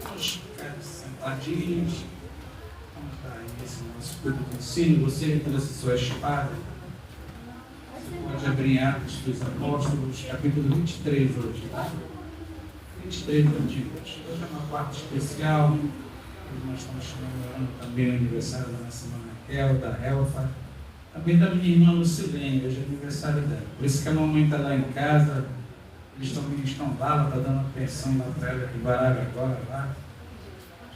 Vamos ficar sentadinhos. Vamos dar início ao nosso culto de ensino. Você que trouxe sua espada. Você pode abrir Atos dos Apóstolos, capítulo 23 hoje, tá? 23 antigos. Hoje é uma quarta especial. Hoje nós estamos comemorando também o aniversário da nossa irmã Raquel, da Helfa. Também da minha irmã Lucilene, hoje é aniversário dela. Por isso que a mamãe está lá em casa. Eles também estão lá, ela está dando pensão na praia de Guarara agora lá.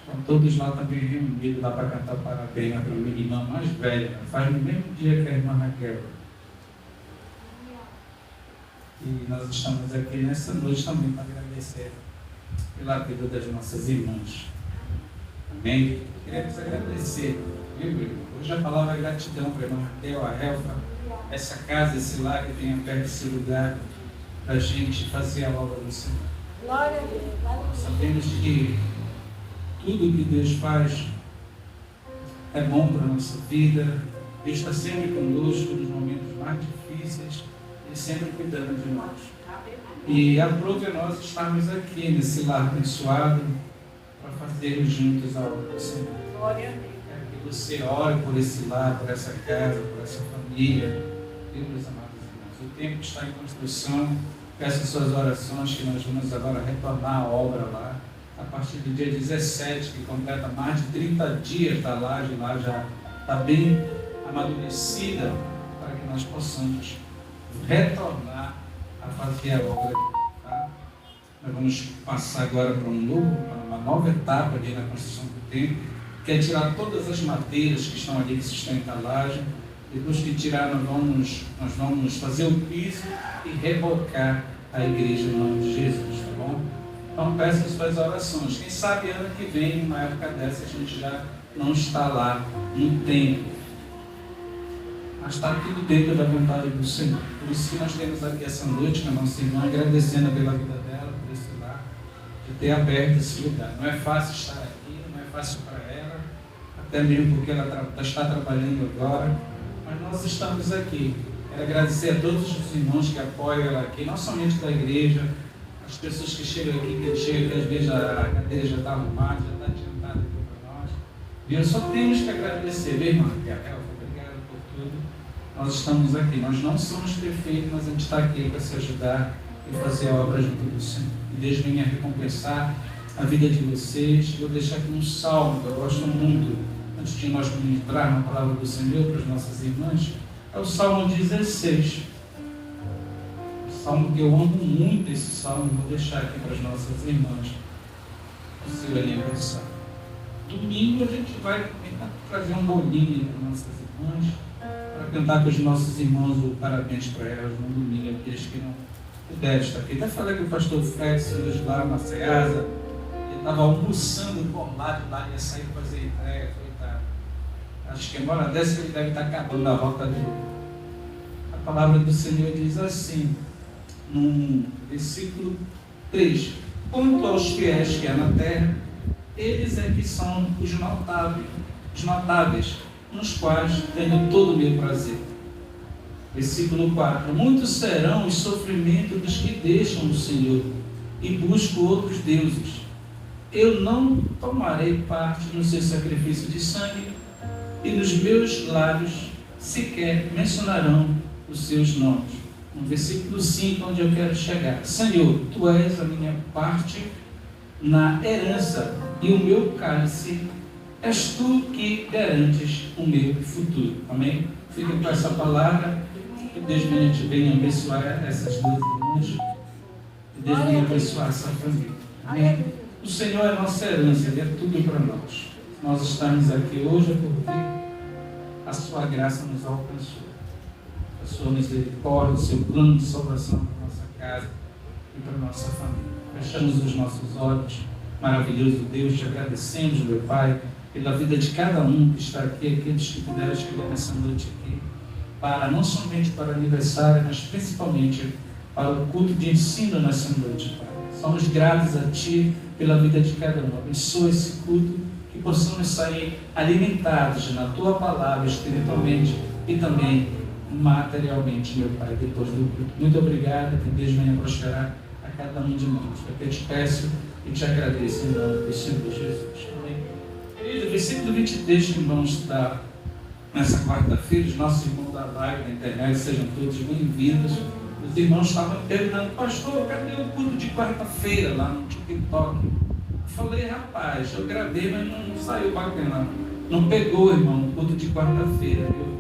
Estão todos lá também reunidos lá para cantar parabéns para a minha irmã mais velha. Faz no mesmo dia que a irmã Raquel. E nós estamos aqui nessa noite também para agradecer pela vida das nossas irmãs. Amém? Queremos agradecer, viu, irmão? Hoje a palavra é gratidão para a irmã Raquel, a Helfa, essa casa, esse lar que tem perto desse lugar, para a gente fazer a obra do Senhor. Glória a Deus. Sabemos que tudo que Deus faz é bom para a nossa vida. Deus está sempre conosco nos momentos mais difíceis e sempre cuidando de nós. E aprove a nós estarmos aqui nesse lar abençoado para fazermos juntos a obra do Senhor. Glória a Deus. Quero que você ore por esse lar, por essa casa, por essa família. Deus, meus amados irmãos, o tempo está em construção. Peço suas orações que nós vamos agora retornar à obra lá. A partir do dia 17, que completa mais de 30 dias da laje, lá já está bem amadurecida para que nós possamos retornar a fazer a obra. Tá? Nós vamos passar agora para uma nova etapa ali na construção do templo, que é tirar todas as madeiras que estão ali que sustentam a laje. Depois que tirar, nós vamos fazer o piso e rebocar a igreja em nome de Jesus, tá bom? Então peço suas orações. Quem sabe ano que vem, numa época dessa, a gente já não está lá no templo. Mas está tudo dentro da vontade do Senhor. Por isso que nós temos aqui essa noite com a nossa irmã, agradecendo pela vida dela, por esse lar, de ter aberto esse lugar. Não é fácil estar aqui, não é fácil para ela, até mesmo porque ela está trabalhando agora. Mas nós estamos aqui. Quero agradecer a todos os irmãos que apoiam ela aqui, não somente da igreja, as pessoas que chegam aqui, que às vezes a cadeira já está arrumada, já está adiantada aqui para nós. E só temos que agradecer, viu, irmã? Obrigado por tudo. Nós estamos aqui. Nós não somos perfeitos, mas a gente está aqui para se ajudar e fazer a obra junto do Senhor. E Deus venha recompensar a vida de vocês. Vou deixar aqui um salmo que eu gosto muito, antes de nós ministrar na palavra do Senhor para as nossas irmãs. É o Salmo 16. O salmo que eu amo muito, esse salmo, vou deixar aqui para as nossas irmãs. O seu aniversário. Domingo a gente vai tentar trazer um bolinho para as nossas irmãs, para cantar com os nossos irmãos o parabéns para elas no domingo, aqueles que não puderem estar aqui. Até falei com o pastor Fred hoje lá na Ceasa, ele estava almoçando por lá, ia sair para fazer entrega, coitado. Acho que embora dessa ele deve estar acabando a rota dele. A palavra do Senhor diz assim, no versículo 3: quanto aos fiéis que há na terra, eles é que são os notáveis, nos quais tenho todo o meu prazer. Versículo 4: muitos serão os sofrimentos dos que deixam o Senhor e buscam outros deuses. Eu não tomarei parte no seu sacrifício de sangue, e nos meus lábios sequer mencionarão os seus nomes. No versículo 5, onde eu quero chegar: Senhor, Tu és a minha parte na herança, e o meu cálice, és Tu que garantes o meu futuro. Amém? Fiquem com essa palavra, que Deus venha abençoar essas duas irmãs, que Deus venha abençoar essa família. Amém? O Senhor é a nossa herança, Ele é tudo para nós. Nós estamos aqui hoje porque a sua graça nos alcançou. A sua misericórdia, o seu plano de salvação para a nossa casa e para a nossa família. Fechamos os nossos olhos. Maravilhoso Deus, te agradecemos, meu Pai, pela vida de cada um que está aqui, aqueles que puderam escolher nessa noite aqui, para não somente para o aniversário, mas principalmente para o culto de ensino nessa noite, Pai. Somos gratos a Ti pela vida de cada um. Abençoa esse culto, que possamos sair alimentados na Tua palavra espiritualmente e também materialmente, meu Pai, depois do culto. Muito obrigado, que Deus venha prosperar a a cada um de nós. Eu te peço e te agradeço em nome do Senhor Jesus. Amém. Querido, o versículo 23 que vamos estudar nessa quarta-feira, os nossos irmãos da live na internet, sejam todos bem-vindos. Os irmãos estavam perguntando, pastor, cadê o culto de quarta-feira lá no TikTok? Eu falei, rapaz, eu gravei, mas não saiu bacana. Não pegou, irmão, o culto de quarta-feira, viu?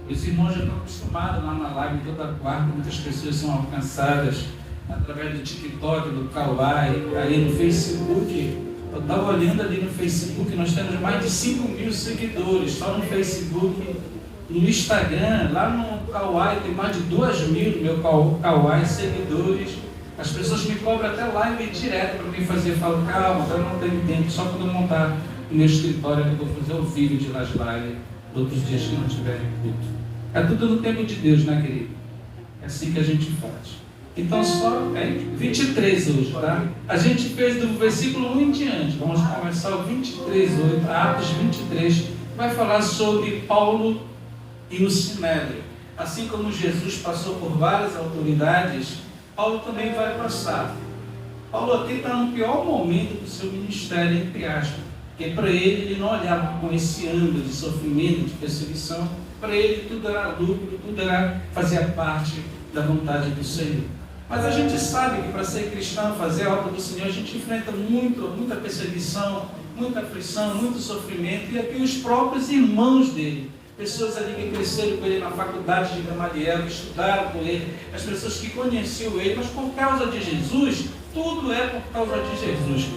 Os irmãos já estão acostumados lá na live toda quarta, muitas pessoas são alcançadas através do TikTok, do Kawaii, aí no Facebook. Eu estava olhando ali no Facebook, nós temos mais de 5.000 seguidores, só no Facebook. No Instagram, lá no Kawaii, tem mais de 2.000 no meu Kawaii seguidores. As pessoas me cobram até live direto para me fazer. Eu falo, calma, eu não tenho tempo, só quando eu montar o meu escritório que eu vou fazer o vídeo de las lives, outros dias que não tiverem culto. É tudo no tempo de Deus, né, querido? É assim que a gente faz. Então, só 23 hoje, tá? A gente fez do versículo 1 em diante. Vamos começar o 23 hoje, Atos 23, vai falar sobre Paulo e o Sinédrio. Assim como Jesus passou por várias autoridades, Paulo também vai passar. Paulo aqui está no pior momento do seu ministério, entre aspas, porque para ele não olhava com esse ângulo de sofrimento, de perseguição. Para ele tudo era lucro, tudo era fazer parte da vontade do Senhor. Mas a gente sabe que para ser cristão, fazer a obra do Senhor, a gente enfrenta muita perseguição, muita aflição, muito sofrimento. E aqui os próprios irmãos dele, pessoas ali que cresceram com ele na faculdade de Gamaliel, que estudaram com ele, as pessoas que conheciam ele, mas por causa de Jesus, tudo é por causa de Jesus.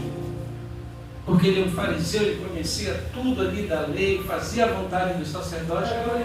Porque ele é um fariseu, ele conhecia tudo ali da lei, fazia a vontade dos sacerdotes, agora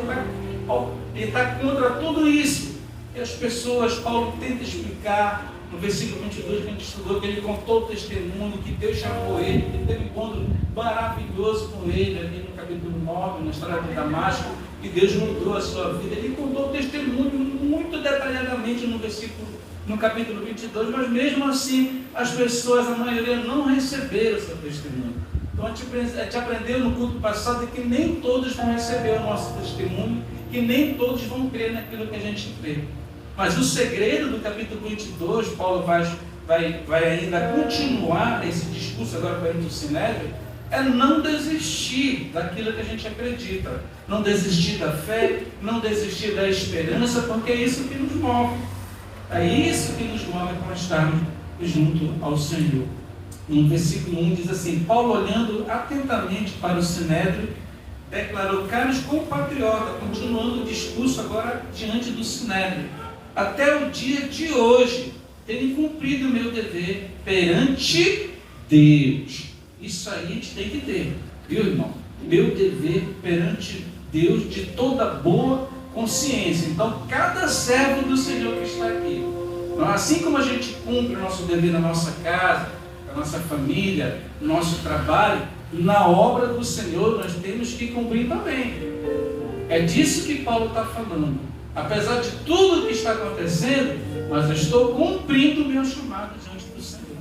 ele está contra tudo isso. E as pessoas, Paulo tenta explicar, no versículo 22 que a gente estudou, que ele contou o testemunho, que Deus chamou ele, que teve um encontro maravilhoso com ele, ali no capítulo 9, na história de Damasco, que Deus mudou a sua vida. Ele contou o testemunho muito detalhadamente no capítulo 22, mas mesmo assim, as pessoas, a maioria, não receberam o seu testemunho. Então a gente aprendeu no culto passado que nem todos vão receber o nosso testemunho, que nem todos vão crer naquilo que a gente crê. Mas o segredo do capítulo 22, Paulo vai ainda continuar esse discurso agora para o Sinédrio, é não desistir daquilo que a gente acredita, não desistir da fé, não desistir da esperança, porque é isso que nos move. É isso que nos move para estarmos junto ao Senhor. No versículo 1 diz assim, Paulo, olhando atentamente para o Sinédrio, declarou, caros compatriotas, continuando o discurso agora diante do Sinédrio, até o dia de hoje, tenho cumprido o meu dever perante Deus. Isso aí a gente tem que ter, viu, irmão? Meu dever perante Deus de toda boa consciência. Então, cada servo do Senhor que está aqui, assim como a gente cumpre o nosso dever na nossa casa, na nossa família, no nosso trabalho, na obra do Senhor nós temos que cumprir também. É disso que Paulo está falando. Apesar de tudo que está acontecendo, mas eu estou cumprindo o meu chamado diante do Senhor.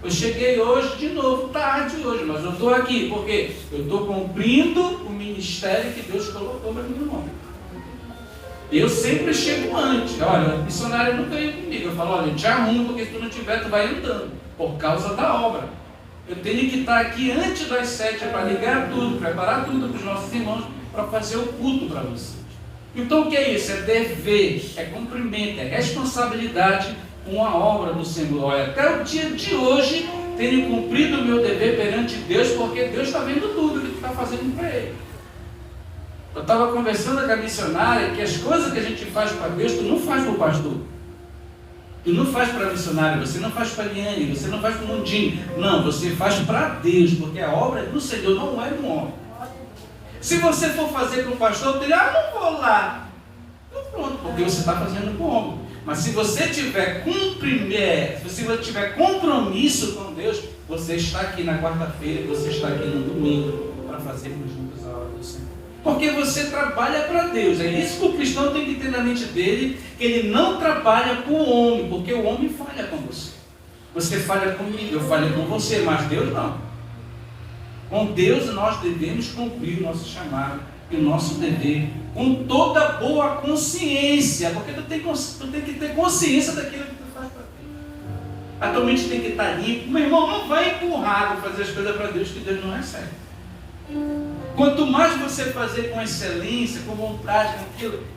Eu cheguei hoje de novo, tarde hoje, mas eu estou aqui, porque eu estou cumprindo o ministério que Deus colocou para mim no nome. Eu sempre chego antes. Olha, o missionário nunca ia comigo. Eu falo, olha, eu te arrumo, porque se tu não tiver, tu vai andando, por causa da obra. Eu tenho que estar aqui antes das 7 para ligar tudo, preparar tudo para os nossos irmãos, para fazer o culto para vocês. Então o que é isso? É dever, é cumprimento, é responsabilidade com a obra do Senhor. Olha, até o dia de hoje tenho cumprido o meu dever perante Deus, porque Deus está vendo tudo que tu está fazendo para Ele. Eu estava conversando com a missionária que as coisas que a gente faz para Deus, tu não faz para o pastor. Tu não faz para a missionária, você não faz para a Liane, você não faz para o Mundinho. Não, você faz para Deus, porque a obra é do Senhor, não é do homem. Se você for fazer para o pastor, ele não vou lá. Então pronto, porque você está fazendo com o homem. Mas se você tiver se você tiver compromisso com Deus, você está aqui na quarta-feira, você está aqui no domingo, para fazermos juntos a obra do Senhor. Porque você trabalha para Deus. É isso que o cristão tem que ter na mente dele, que ele não trabalha com o homem, porque o homem falha com você. Você falha comigo, eu falho com você, mas Deus não. Com Deus nós devemos cumprir o nosso chamado e o nosso dever com toda boa consciência, porque tu tem que ter consciência daquilo que tu faz para Deus. A tua mente tem que estar limpa. Meu irmão, não vai empurrar para fazer as coisas para Deus que Deus não recebe. Quanto mais você fazer com excelência, com vontade, com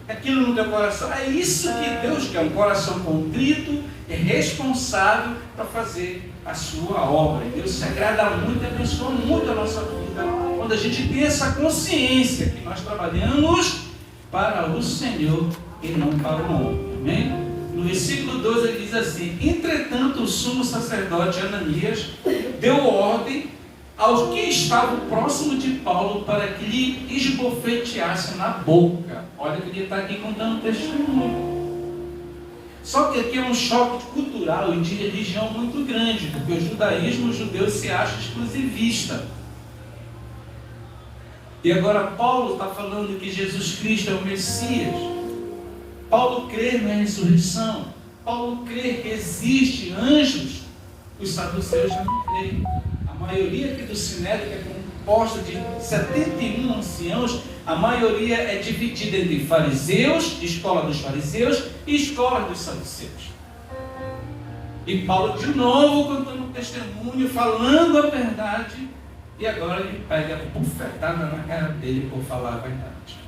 aquilo no teu coração, é isso que Deus quer, um coração contrito e responsável para fazer a sua obra. Deus se agrada muito e abençoa muito a nossa vida quando a gente tem essa consciência que nós trabalhamos para o Senhor e não para o homem. Amém? No versículo 12 ele diz assim: entretanto o sumo sacerdote Ananias deu ordem aos que estavam próximo de Paulo para que lhe esbofeteassem na boca. Olha que ele está aqui contando testemunho. Só que aqui é um choque cultural e de religião muito grande, porque o judaísmo, o judeu se acha exclusivista. E agora Paulo está falando que Jesus Cristo é o Messias. Paulo crê na ressurreição. Paulo crê que existem anjos. Os saduceus já não creem. A maioria aqui do Sinédrio, que é composta de 71 anciãos, a maioria é dividida entre fariseus, escola dos fariseus, e escola dos saduceus. E Paulo de novo contando um testemunho, falando a verdade, e agora ele pega a bufetada na cara dele por falar a verdade.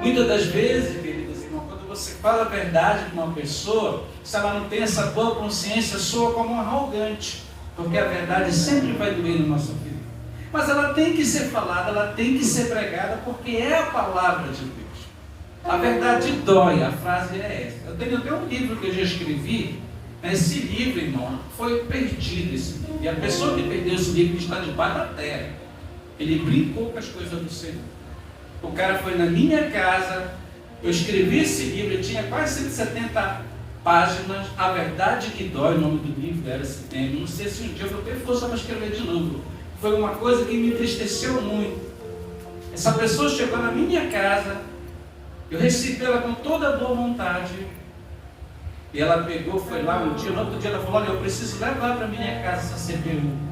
Muitas das vezes, queridos irmãos, quando você fala a verdade com uma pessoa, se ela não tem essa boa consciência, soa como um arrogante, porque a verdade sempre vai doer na nossa vida. Mas ela tem que ser falada, ela tem que ser pregada, porque é a palavra de Deus. A verdade dói, a frase é essa. Eu tenho até um livro que eu já escrevi. Esse livro, irmão, foi perdido esse livro. E a pessoa que perdeu esse livro está debaixo da terra. Ele brincou com as coisas do Senhor. O cara foi na minha casa, eu escrevi esse livro, ele tinha quase 170 páginas. A verdade que dói, o nome do livro era esse tema. Não sei se um dia eu vou ter força para escrever de novo. Foi uma coisa que me entristeceu muito. Essa pessoa chegou na minha casa, eu recebi ela com toda a boa vontade, e ela pegou, foi lá um dia, no outro dia ela falou: olha, eu preciso levar para minha casa essa CPU.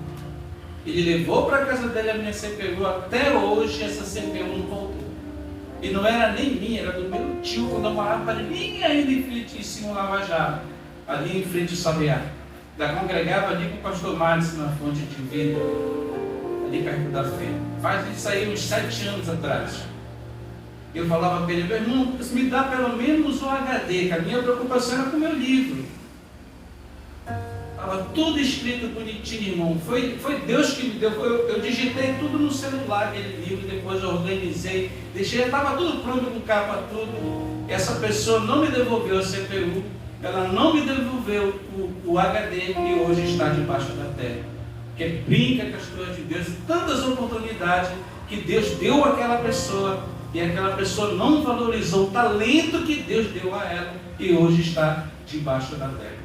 Ele levou para a casa dele a minha CPU, até hoje essa CPU não voltou. E não era nem minha, era do meu tio, quando eu morava ali ainda em frente, em cima do Lava Jato, ali em frente ao Sabiá. Da congregava ali com o pastor Márcio na fonte de vida, ali perto da feira. Faz isso aí uns 7 anos atrás. Eu falava para ele: meu irmão, me dá pelo menos um HD, que a minha preocupação era com o meu livro. Estava tudo escrito bonitinho, irmão. Foi Deus que me deu. Eu digitei tudo no celular, aquele livro, depois eu organizei, deixei, estava tudo pronto com capa, tudo. Essa pessoa não me devolveu a CPU, ela não me devolveu o HD, que hoje está debaixo da terra. Que brinca com as coisas de Deus, tantas oportunidades que Deus deu àquela pessoa, e aquela pessoa não valorizou o talento que Deus deu a ela, e hoje está debaixo da terra.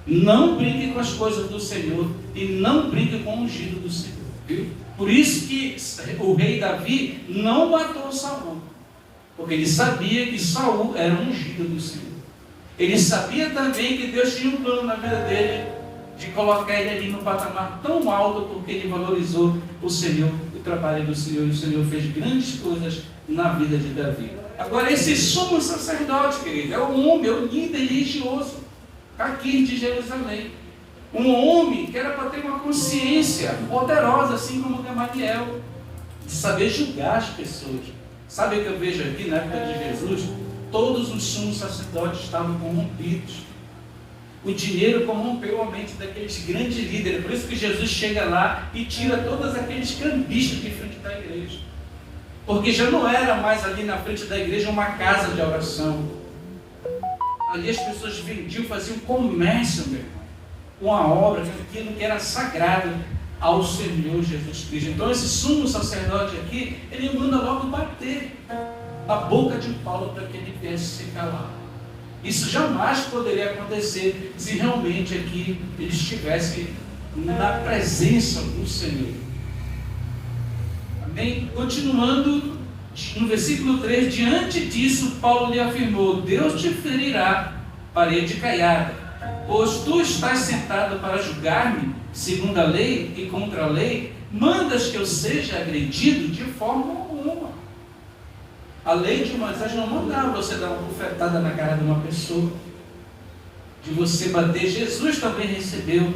Não brinque com as coisas do Senhor, e não brinque com o ungido do Senhor, viu? Por isso que o rei Davi não matou Saul, porque ele sabia que Saul era um ungido do Senhor. Ele sabia também que Deus tinha um plano na vida dele, de colocar ele ali no patamar tão alto, porque ele valorizou o Senhor, o trabalho do Senhor, e o Senhor fez grandes coisas na vida de Davi. Agora, esse sumo sacerdote, querido, é um homem, é um líder religioso, aqui de Jerusalém. Um homem que era para ter uma consciência poderosa, assim como Gamaliel, de saber julgar as pessoas. Sabe o que eu vejo aqui na época de Jesus? Todos os sumos sacerdotes estavam corrompidos. O dinheiro corrompeu a mente daqueles grandes líderes. Por isso que Jesus chega lá e tira todos aqueles cambistas de frente da igreja. Porque já não era mais ali na frente da igreja uma casa de oração. Ali as pessoas vendiam, faziam comércio, meu irmão. Uma obra, aquilo que era sagrado ao Senhor Jesus Cristo. Então esse sumo sacerdote aqui, ele manda logo bater a boca de Paulo para que ele viesse se calar. Isso jamais poderia acontecer se realmente aqui ele estivesse na presença do Senhor. Amém? Continuando no versículo 3, diante disso Paulo lhe afirmou: Deus te ferirá, parede caiada, pois tu estás sentado para julgar-me segundo a lei e contra a lei, mandas que eu seja agredido de forma alguma. A lei de Moisés não mandava você dar uma bufetada na cara de uma pessoa. de você bater. Jesus também recebeu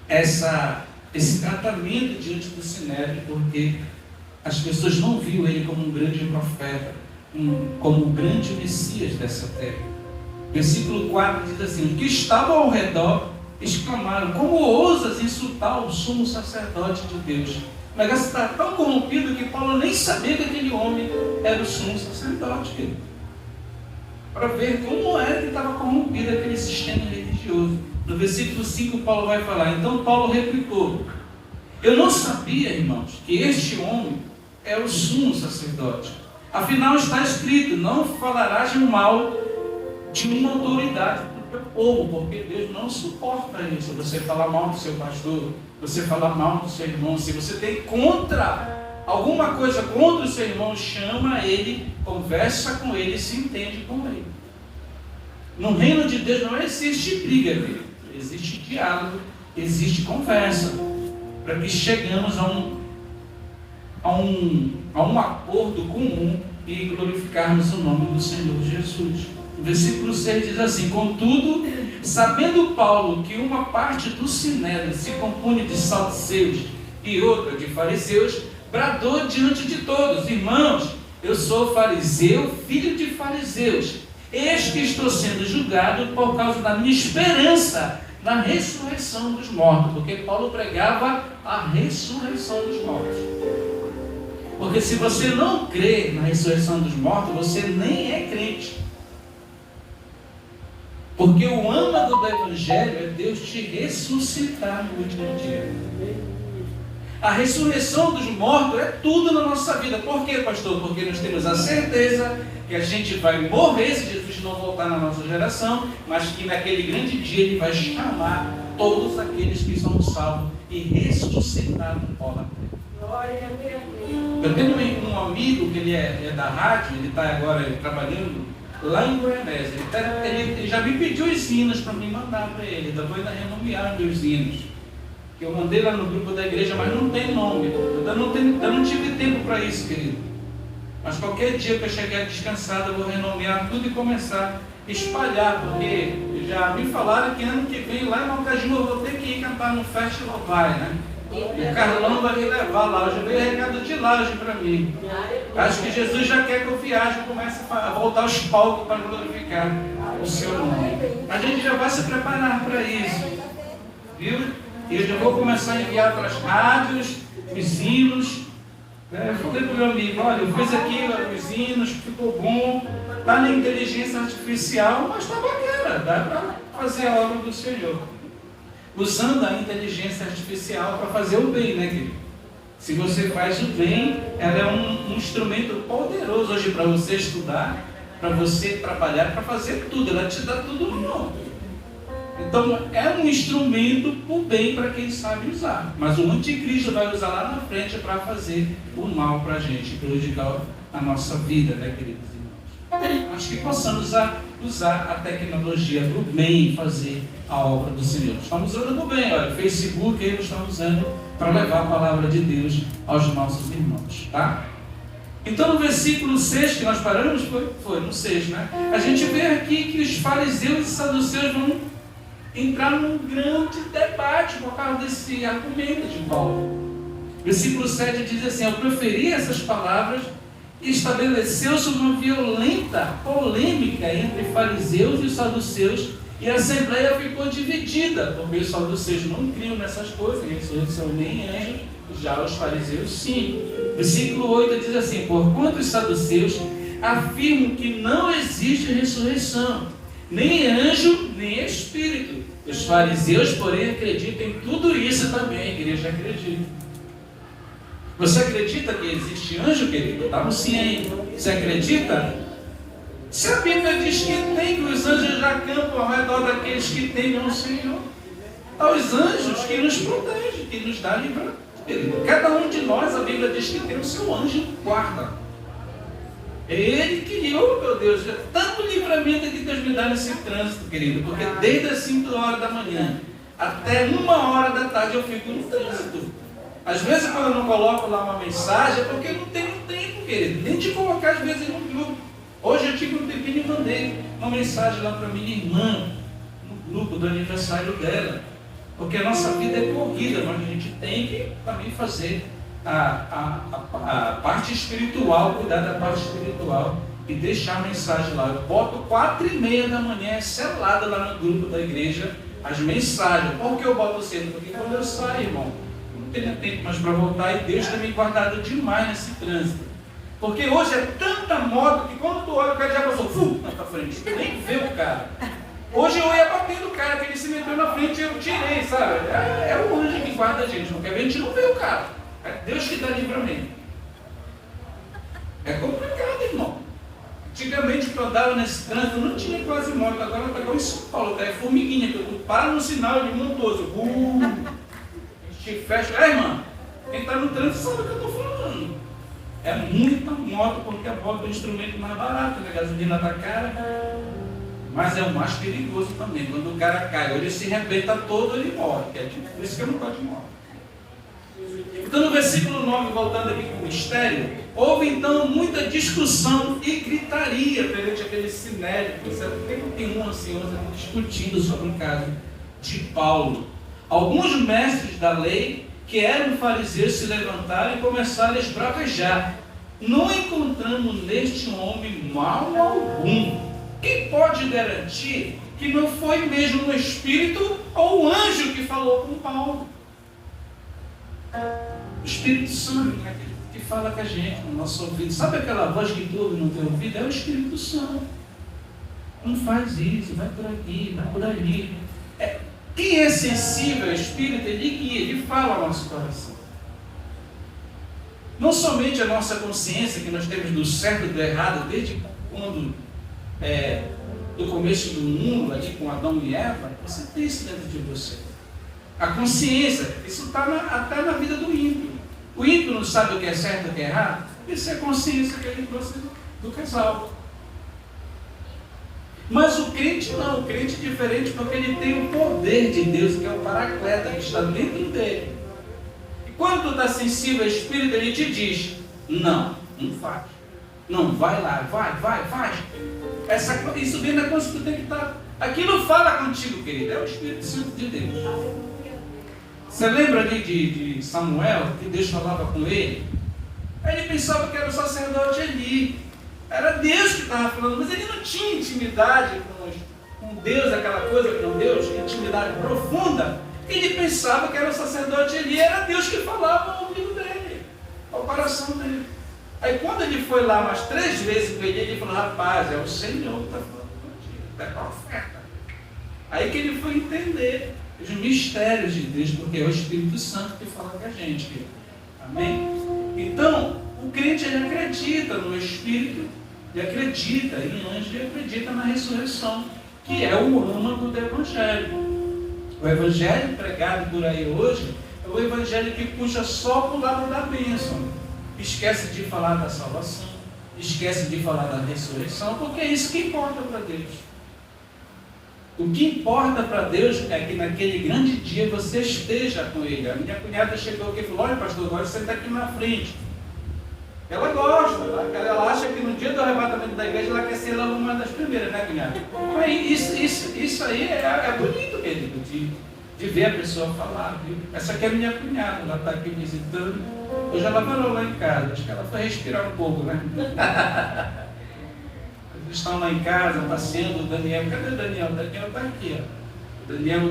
esse tratamento diante do Sinédrio, porque as pessoas não viam ele como um grande profeta, como um grande Messias dessa terra. Versículo 4 diz assim: que estavam ao redor exclamaram: como ousas insultar o sumo sacerdote de Deus? O negócio está tão corrompido que Paulo nem sabia que aquele homem era o sumo sacerdote. Para ver como era que estava corrompido aquele sistema religioso. No versículo 5 Paulo vai falar: então Paulo replicou: eu não sabia, irmãos, que este homem é o sumo sacerdote. Afinal está escrito: não falarás mal de uma autoridade do teu povo, porque Deus não suporta isso. Você falar mal do seu pastor, você falar mal do seu irmão. Se você tem alguma coisa contra o seu irmão, chama ele, conversa com ele, se entende com ele. No reino de Deus não existe briga, filho. Existe diálogo, existe conversa, para que chegamos a um acordo comum e glorificarmos o nome do Senhor Jesus. O versículo 6 diz assim: contudo, sabendo Paulo que uma parte do Sinédrio se compunha de saduceus e outra de fariseus, bradou diante de todos: irmãos, eu sou fariseu, filho de fariseus. Eis que estou sendo julgado por causa da minha esperança na ressurreição dos mortos, porque Paulo pregava a ressurreição dos mortos. Porque se você não crê na ressurreição dos mortos, você nem é crente. Porque o âmago do Evangelho é Deus te ressuscitar no último dia. A ressurreição dos mortos é tudo na nossa vida. Por quê, pastor? Porque nós temos a certeza que a gente vai morrer se Jesus não voltar na nossa geração, mas que naquele grande dia Ele vai chamar todos aqueles que são salvos e ressuscitar no pó da terra. Eu tenho um amigo que ele é da rádio, ele está agora trabalhando lá em Goianese. Ele já me pediu os hinos para me mandar para ele. Eu vou ainda renomear meus hinos. Que eu mandei lá no grupo da igreja, mas não tem nome. Eu não tive tempo para isso, querido. Mas qualquer dia que eu chegar descansado, eu vou renomear tudo e começar a espalhar, porque já me falaram que ano que vem lá em Malcajima eu vou ter que ir cantar no Festival Vai, né? O Carlão vai me levar lá. Hoje veio recado de lá hoje para mim. Acho que Jesus já quer que eu viaje e comece a voltar aos palcos para glorificar o seu nome. A gente já vai se preparar para isso, viu? E eu já vou começar a enviar para as rádios, os hinos. Eu falei para o meu amigo: olha, eu fiz aqui os hinos, ficou bom. Está na inteligência artificial, mas está bacana, dá para fazer a obra do Senhor. Usando a inteligência artificial para fazer o bem, né, querido? Se você faz o bem, ela é um instrumento poderoso hoje para você estudar, para você trabalhar, para fazer tudo. Ela te dá tudo no nome. Então, é um instrumento para o bem para quem sabe usar. Mas o anticristo vai usar lá na frente para fazer o mal para a gente, prejudicar a nossa vida, né, queridos irmãos? Acho que possamos usar a tecnologia para o bem, fazer a obra do Senhor. Estamos usando para o bem, olha, o Facebook aí nós estamos usando para levar a palavra de Deus aos nossos irmãos, tá? Então, no versículo 6 que nós paramos, foi no 6, né? A gente vê aqui que os fariseus e saduceus vão entrar num grande debate por causa desse argumento de Paulo. Versículo 7 diz assim: ao proferir essas palavras, estabeleceu-se uma violenta polêmica entre fariseus e saduceus, e a assembleia ficou dividida, porque os saduceus não criam nessas coisas, eles são nem anjos, já os fariseus sim. Versículo 8 diz assim: porquanto os saduceus afirmam que não existe ressurreição, nem anjo, nem espírito. Os fariseus, porém, acreditam em tudo isso também. A igreja acredita. Você acredita que existe anjo, querido? Estamos sim aí. Você acredita? Se a Bíblia diz que tem, que os anjos já acampam ao redor daqueles que temem ao Senhor. Aos anjos que nos protegem, que nos dá livramento. Cada um de nós, a Bíblia diz que tem o seu anjo guarda. É Ele que, oh meu Deus, tanto livramento que Deus me dá nesse trânsito, querido, porque desde as 5 horas da manhã até 1 hora da tarde eu fico no trânsito. Às vezes, quando eu não coloco lá uma mensagem, é porque não tenho tempo, querido, nem de colocar às vezes no grupo. Hoje eu tive um tempinho e mandei uma mensagem lá para minha irmã, no grupo do aniversário dela. Porque a nossa vida é corrida, mas a gente tem que também fazer a parte espiritual, cuidar da parte espiritual e deixar a mensagem lá. Eu boto 4h30 da manhã, selada lá no grupo da igreja, as mensagens. Por que eu boto cedo? Porque quando eu saio, irmão, eu não tenho tempo mais para voltar e Deus tem me guardado demais nesse trânsito. Porque hoje é tanta moto que quando tu olha o cara já passou, na tua frente, tu nem vê o cara. Hoje eu ia bater no cara que ele se meteu na frente e eu tirei, sabe? É o anjo que guarda a gente, porque a gente não vê o cara. É Deus que dá livramento. É complicado, irmão. Antigamente, quando eu andava nesse trânsito, não tinha quase moto. Agora eu pegava em São Paulo, tá? É formiguinha, que eu paro no sinal de montoso. Te fecha. Irmã, quem está no trânsito sabe o que eu estou falando. É muita moto, porque a moto é o instrumento mais barato, a gasolina está cara. Mas é o mais perigoso também. Quando o cara cai, ele se arrebenta todo, ele morre. Por isso que eu não gosto de morte. Então, no versículo 9, voltando aqui para o mistério, houve então muita discussão e gritaria perante aquele sinédrio. Tem um ancião discutindo sobre o caso de Paulo. Alguns mestres da lei, que eram fariseus, se levantaram e começaram a esbravejar. Não encontramos neste homem mal algum. Quem pode garantir que não foi mesmo o Espírito ou o anjo que falou com Paulo? O Espírito Santo, né, que fala com a gente no nosso ouvido. Sabe aquela voz que tu ouve no teu ouvido? É o Espírito Santo. Não faz isso, vai por aqui, vai por ali. Quem é sensível ao Espírito, ele guia, ele fala ao nosso coração. Não somente a nossa consciência, que nós temos do certo e do errado, desde quando, do começo do mundo, ali com Adão e Eva, você tem isso dentro de você. A consciência, isso está até na vida do ímpio. O ímpio não sabe o que é certo e o que é errado. Isso é a consciência que ele trouxe do casal. Mas o crente não, o crente é diferente porque ele tem o poder de Deus, que é o paracleta, que está dentro dele. E quando tu está sensível ao Espírito, ele te diz, não faz. Não, vai lá, vai, faz. Isso vem na coisa que tu tem que estar. Aquilo fala contigo, querido, é o Espírito Santo de Deus. Você lembra ali de Samuel, que Deus falava com ele? Ele pensava que era o sacerdote Eli. Era Deus que estava falando, mas ele não tinha intimidade com Deus, aquela coisa com Deus, intimidade profunda. Ele pensava que era o sacerdote Eli, era Deus que falava ao ouvido dele, ao coração dele. Aí quando ele foi lá umas 3 vezes com ele, ele falou, rapaz, é o Senhor que está falando contigo, é profeta. Aí que ele foi entender os mistérios de Deus, porque é o Espírito Santo que fala com a gente. Amém? Então, o crente ele acredita no Espírito, ele acredita em anjo, ele acredita na ressurreição, que é o âmago do Evangelho. O Evangelho pregado por aí hoje é o Evangelho que puxa só para o lado da bênção. Esquece de falar da salvação, esquece de falar da ressurreição, porque é isso que importa para Deus. O que importa para Deus é que naquele grande dia você esteja com Ele. A minha cunhada chegou aqui e falou, olha pastor, agora você está aqui na frente. Ela gosta, ela acha que no dia do arrebatamento da igreja ela quer ser uma das primeiras, né, cunhada? Mas isso aí é bonito, querido, de ver a pessoa falar, viu? Essa aqui é a minha cunhada, ela está aqui visitando. Hoje ela parou lá em casa, acho que ela foi respirar um pouco, né? Eles estão lá em casa, passeando, o Daniel, cadê o Daniel? O Daniel está aqui, ó. O Daniel,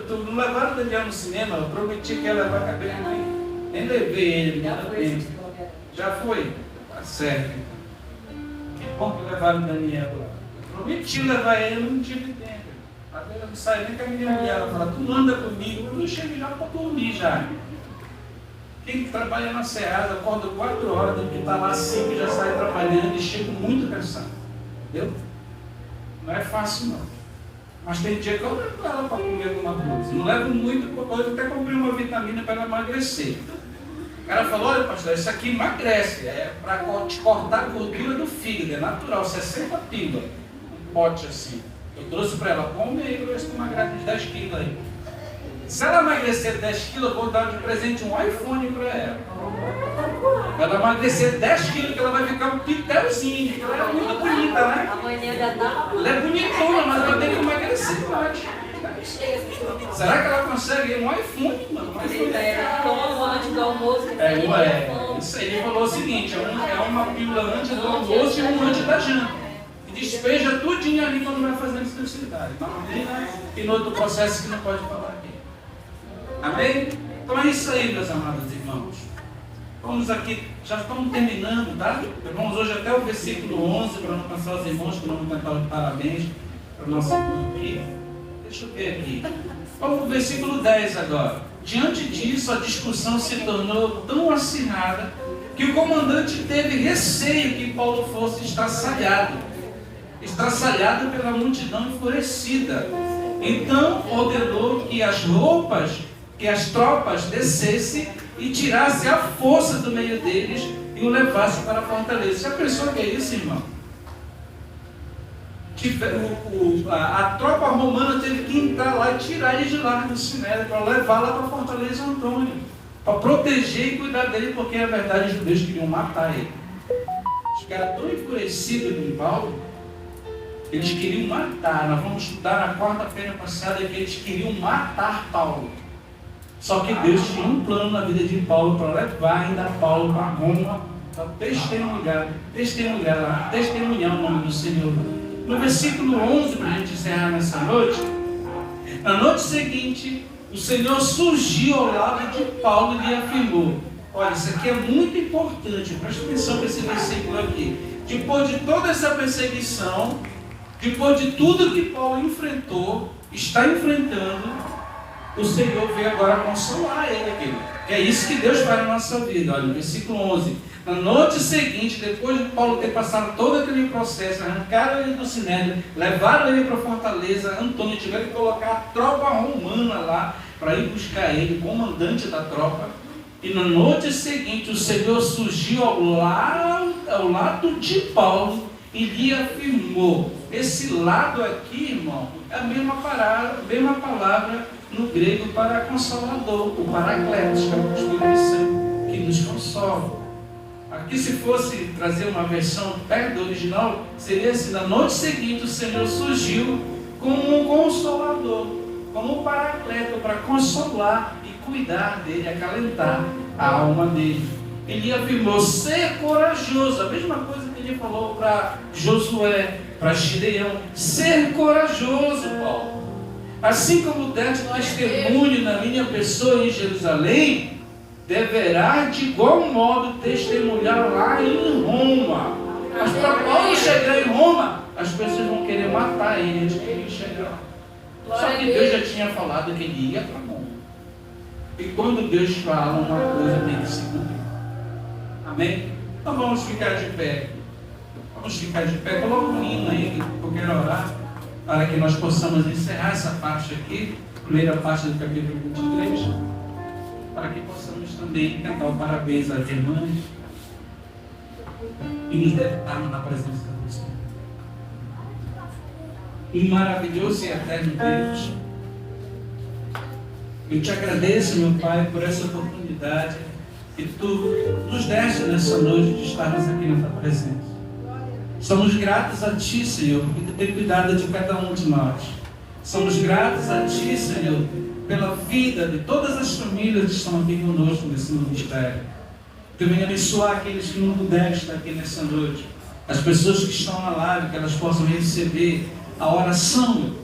tu não levaram o Daniel no cinema, eu prometi que ia levar a cabeça, nem levei ele, já foi? Tá certo. Que bom que levaram o Daniel lá. Prometi levar ele, eu não tive tempo. Eu não saí nem com a minha mulher. Ela fala, tu anda comigo, eu chego já para dormir já. Quem trabalha na Ceasa acorda 4 horas, tem que estar lá 5 já sai trabalhando e chega muito cansado. Entendeu? Não é fácil não. Mas tem dia que eu levo ela para comer alguma coisa. Não levo muito, eu até comprei uma vitamina para ela emagrecer. O cara falou, olha pastor, isso aqui emagrece, é para te cortar a gordura do fígado, é natural, 60 pílulas, um pote assim. Eu trouxe para ela, come aí, eu emagrece uns 10 quilos aí. Se ela emagrecer 10 quilos, eu vou dar de presente um iPhone para ela. Ela emagrecer 10 quilos, que ela vai ficar um pitelzinho, que ela é muito bonita, né? Amanhã já dá. Ela é bonitona, mas ela tem que emagrecer mais. Será que ela consegue um iPhone, mano? Toma antes do almoço. Isso aí, ele falou o seguinte, é uma pílula antes do almoço e uma antes da janta. E despeja tudinho ali quando vai fazer necessidade. E no outro processo que não pode falar aqui. Amém? Então é isso aí, meus amados irmãos. Vamos aqui, já estamos terminando, tá? Vamos hoje até o versículo 11, para não passar os irmãos que vão cantar os parabéns para o nosso irmão aqui. Deixa eu ver aqui. Vamos para o versículo 10 agora. Diante disso, a discussão se tornou tão acirrada que o comandante teve receio que Paulo fosse estraçalhado pela multidão enfurecida. Então ordenou que as tropas descessem e tirassem a força do meio deles e o levassem para a fortaleza. Já pensou o que é isso, irmão? A tropa romana teve que entrar lá e tirar ele de lá do Sinédrio para levar lá para a fortaleza Antônio, para proteger e cuidar dele, porque na verdade os judeus queriam matar ele. Os caras tão enfurecidos com Paulo, eles queriam matar. Nós vamos estudar na quarta-feira passada que eles queriam matar Paulo. Só que Deus tinha um plano na vida de Paulo para levar ainda Paulo para Roma, para testemunhar o nome do Senhor. No versículo 11, para a gente encerrar nessa noite, na noite seguinte, o Senhor surgiu ao lado de Paulo e lhe afirmou: olha, isso aqui é muito importante, presta atenção nesse versículo aqui. Depois de toda essa perseguição, depois de tudo que Paulo está enfrentando, o Senhor veio agora consolar ele aqui. Que é isso que Deus faz na nossa vida. Olha, no versículo 11. Na noite seguinte, depois de Paulo ter passado todo aquele processo, arrancaram ele do Sinédrio, levaram ele para a fortaleza Antônio, tiveram que colocar a tropa romana lá para ir buscar ele, o comandante da tropa. E na noite seguinte, o Senhor surgiu ao lado de Paulo e lhe afirmou. Esse lado aqui, irmão, é a mesma palavra no grego para consolador, o paracletos, que é o Espírito Santo que nos consola. Aqui, se fosse trazer uma versão perto do original, seria assim: na noite seguinte o Senhor surgiu como um consolador, como um paracleto para consolar e cuidar dele, acalentar a alma dele. Ele afirmou: ser corajoso, a mesma coisa que ele falou para Josué, para Gideão: ser corajoso, Paulo. Assim como deste testemunho na minha pessoa em Jerusalém, deverá de igual modo testemunhar lá em Roma. Mas para Paulo chegar em Roma, as pessoas vão querer matar ele antes que ele chegar lá. Só que Deus já tinha falado que ele ia para Roma. E quando Deus fala uma coisa, tem que se cumprir. Amém? Então vamos ficar de pé. Coloca o hino aí, que eu quero orar, para que nós possamos encerrar essa parte aqui, primeira parte do capítulo 23, para que possamos também cantar o parabéns às irmãs e nos deleitarmos na presença do Senhor. E maravilhoso e eterno Deus, eu te agradeço, meu Pai, por essa oportunidade que Tu nos deste nessa noite de estarmos aqui na Tua presença. Somos gratos a Ti, Senhor, por Tu ter cuidado de cada um de nós. Somos gratos a Ti, Senhor, pela vida de todas as famílias que estão aqui conosco nesse ministério. Que venha abençoar aqueles que não puderam estar aqui nessa noite. As pessoas que estão na live, que elas possam receber a oração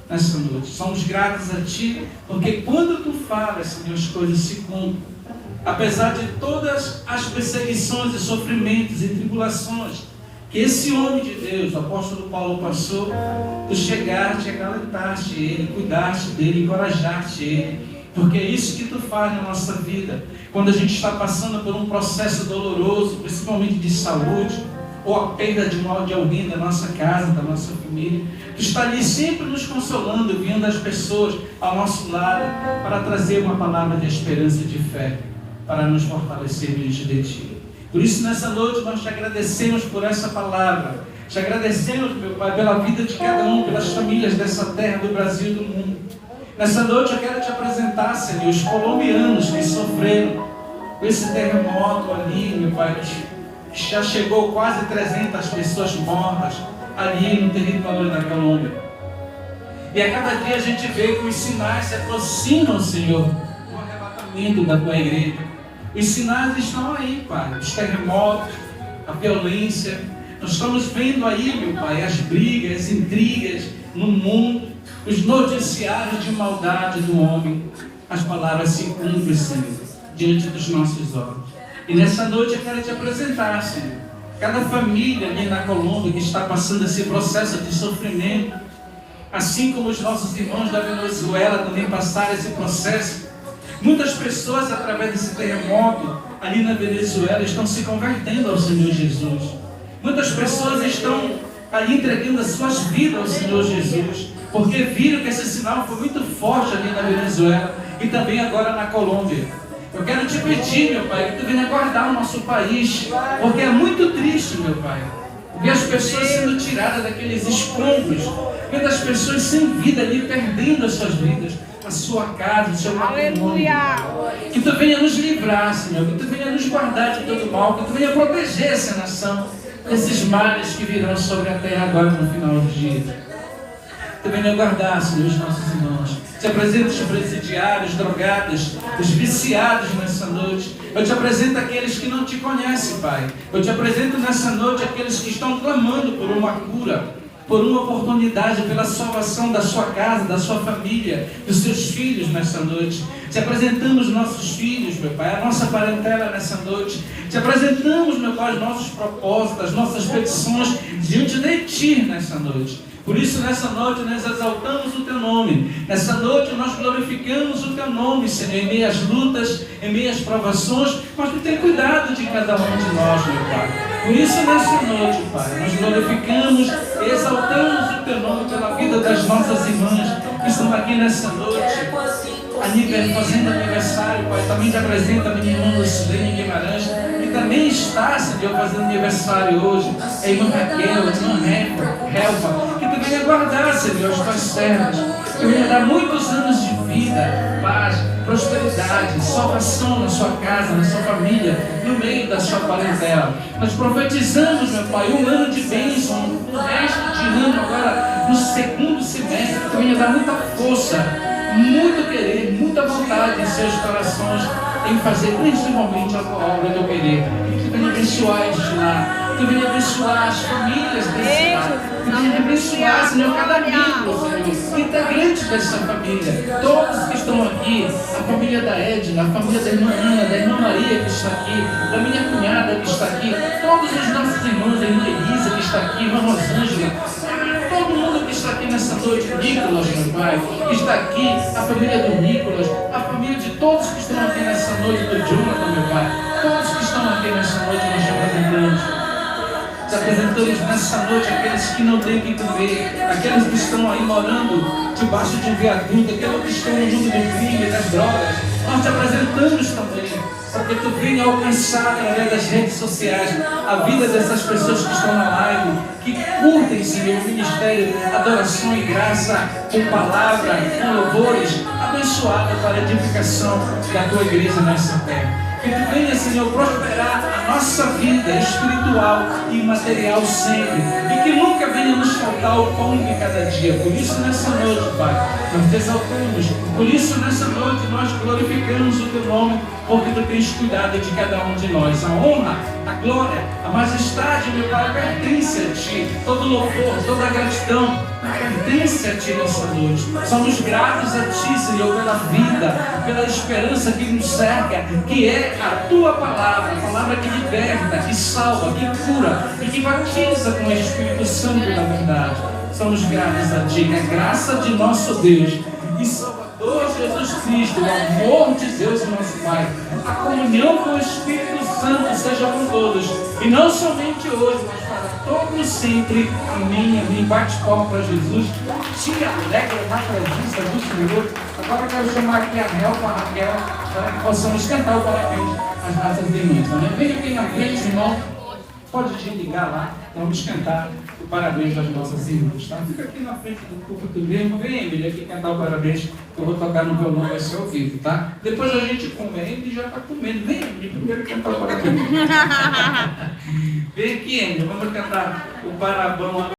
nessa noite. Somos gratos a Ti, porque quando Tu falas, Senhor, as coisas se cumprem. Apesar de todas as perseguições e sofrimentos e tribulações que esse homem de Deus, o apóstolo Paulo, passou, Tu chegaste, acalentaste ele, cuidaste dele, encorajaste ele, porque é isso que Tu faz na nossa vida. Quando a gente está passando por um processo doloroso, principalmente de saúde, ou a perda de alguém da nossa casa, da nossa família, Tu está ali sempre nos consolando, vindo as pessoas ao nosso lado, para trazer uma palavra de esperança e de fé, para nos fortalecer diante de Ti. Por isso, nessa noite, nós Te agradecemos por essa palavra. Te agradecemos, meu Pai, pela vida de cada um, pelas famílias dessa terra, do Brasil e do mundo. Nessa noite eu quero te apresentar, Senhor, os colombianos que sofreram com esse terremoto ali, meu Pai, que já chegou quase 300 pessoas mortas ali no território da Colômbia. E a cada dia a gente vê que os sinais se aproximam, Senhor, do arrebatamento da tua igreja. Os sinais estão aí, Pai, os terremotos, a violência. Nós estamos vendo aí, meu Pai, as brigas, as intrigas no mundo, os noticiários de maldade do homem. As palavras se cumprem, Senhor, diante dos nossos olhos. E nessa noite eu quero te apresentar, Senhor, cada família ali na Colômbia que está passando esse processo de sofrimento, assim como os nossos irmãos da Venezuela também passaram esse processo. Muitas pessoas, através desse terremoto ali na Venezuela, estão se convertendo ao Senhor Jesus. Muitas pessoas estão ali entregando as suas vidas ao Senhor Jesus, porque viram que esse sinal foi muito forte ali na Venezuela e também agora na Colômbia. Eu quero te pedir, meu Pai, que tu venha guardar o nosso país, porque é muito triste, meu Pai, ver as pessoas sendo tiradas daqueles escombros, vendo as pessoas sem vida ali, perdendo as suas vidas, a sua casa, o seu patrimônio. Que tu venha nos livrar, Senhor, que tu venha nos guardar de todo mal, que tu venha proteger essa nação desses males que virão sobre a terra agora no final dos dias. Tu venha guardar, Senhor, os nossos irmãos. Te apresento os presidiários, drogados, os viciados nessa noite. Eu te apresento aqueles que não te conhecem, Pai. Eu te apresento nessa noite aqueles que estão clamando por uma cura, por uma oportunidade, pela salvação da sua casa, da sua família, dos seus filhos nessa noite. Te apresentamos nossos filhos, meu Pai, a nossa parentela nessa noite. Te apresentamos, meu Pai, os nossos propósitos, as nossas petições diante de Ti nessa noite. Por isso, nessa noite, nós exaltamos o Teu nome. Nessa noite, nós glorificamos o Teu nome, Senhor, em meio às lutas, em meio às provações, mas Tu tem cuidado de cada um de nós, meu Pai. Por isso, nessa noite, Pai, nós glorificamos e exaltamos o Teu nome pela vida das nossas irmãs que estão aqui nessa noite, fazendo aniversário, Pai. Também te apresenta a minha irmã Lucilene Guimarães, que também está, Senhor, fazendo aniversário hoje. A irmã Raquel, a irmã Helva, que tu venha guardar, Senhor, as tuas servas, que venha dar muitos anos de vida, paz, prosperidade, salvação na sua casa, na sua família, no meio da sua parentela. Nós profetizamos, meu Pai, um ano de bênção, um resto de ano agora, no segundo semestre, que venha dar muita força, muito querer, muita vontade em seus corações, em fazer principalmente a tua obra do querer. Que tu venha abençoar este lar, que tu venha abençoar as famílias desse lar, que tu venha abençoar, Senhor, cada membro, Senhor, integrante dessa família, todos que estão aqui, a família da Edna, a família da irmã Ana, da irmã Maria que está aqui, da minha cunhada que está aqui, todos os nossos irmãos, a irmã Elisa que está aqui, a irmã Rosângela, todo mundo que está aqui nessa noite, Nicolas, meu Pai, que está aqui, a família do Nicolas, a família de todos que estão aqui nessa noite, do Jonathan, meu Pai, todos que estão aqui nessa noite, nós te apresentamos. Te apresentamos nessa noite aqueles que não têm o que comer, aqueles que estão aí morando debaixo de um viaduto, aqueles que estão no mundo do crime, das drogas. Nós te apresentamos também, para que tu venha alcançar através das redes sociais a vida dessas pessoas que estão na live, que curtem, Senhor, o ministério, adoração e graça, com palavra, com louvores, abençoada para a edificação da tua igreja nessa terra. Que tu venha, Senhor, prosperar a nossa vida espiritual e material sempre, e que nunca venha nos faltar o pão de cada dia. Por isso, nessa noite, Pai, nós te exaltamos. Por isso, nessa noite, nós glorificamos o Teu nome, porque Tu tens cuidado de cada um de nós. A honra, a glória, a majestade, meu Pai, pertence a Ti. Todo louvor, toda a gratidão pertence a Ti nessa noite. Somos gratos a Ti, Senhor, pela vida, pela esperança que nos cerca, que é a Tua palavra, a palavra que liberta, que salva, que cura e que batiza com o Espírito Santo da verdade. Somos gratos a Ti, na graça de nosso Deus e Salvador Jesus Cristo, o amor de Deus, nosso Pai, a comunhão com o Espírito Santo seja com todos, e não somente hoje, mas para todos sempre. Amém, amém. Bate palma para Jesus, te alegra na presença do Senhor. Agora eu quero chamar aqui a Helva, a Raquel, para que possamos cantar o parabéns às nossas irmãs. Venha aqui na frente, irmão. Pode desligar lá. Então vamos cantar o parabéns das nossas irmãs, tá? Fica aqui na frente do púlpito mesmo. Vem, Emília, aqui cantar o parabéns, que eu vou tocar no violão, vai ser ao vivo, tá? Depois a gente come. A Emília já está comendo. Vem, Emília, primeiro cantar o parabéns. Vem aqui, Emília, vamos cantar o parabão.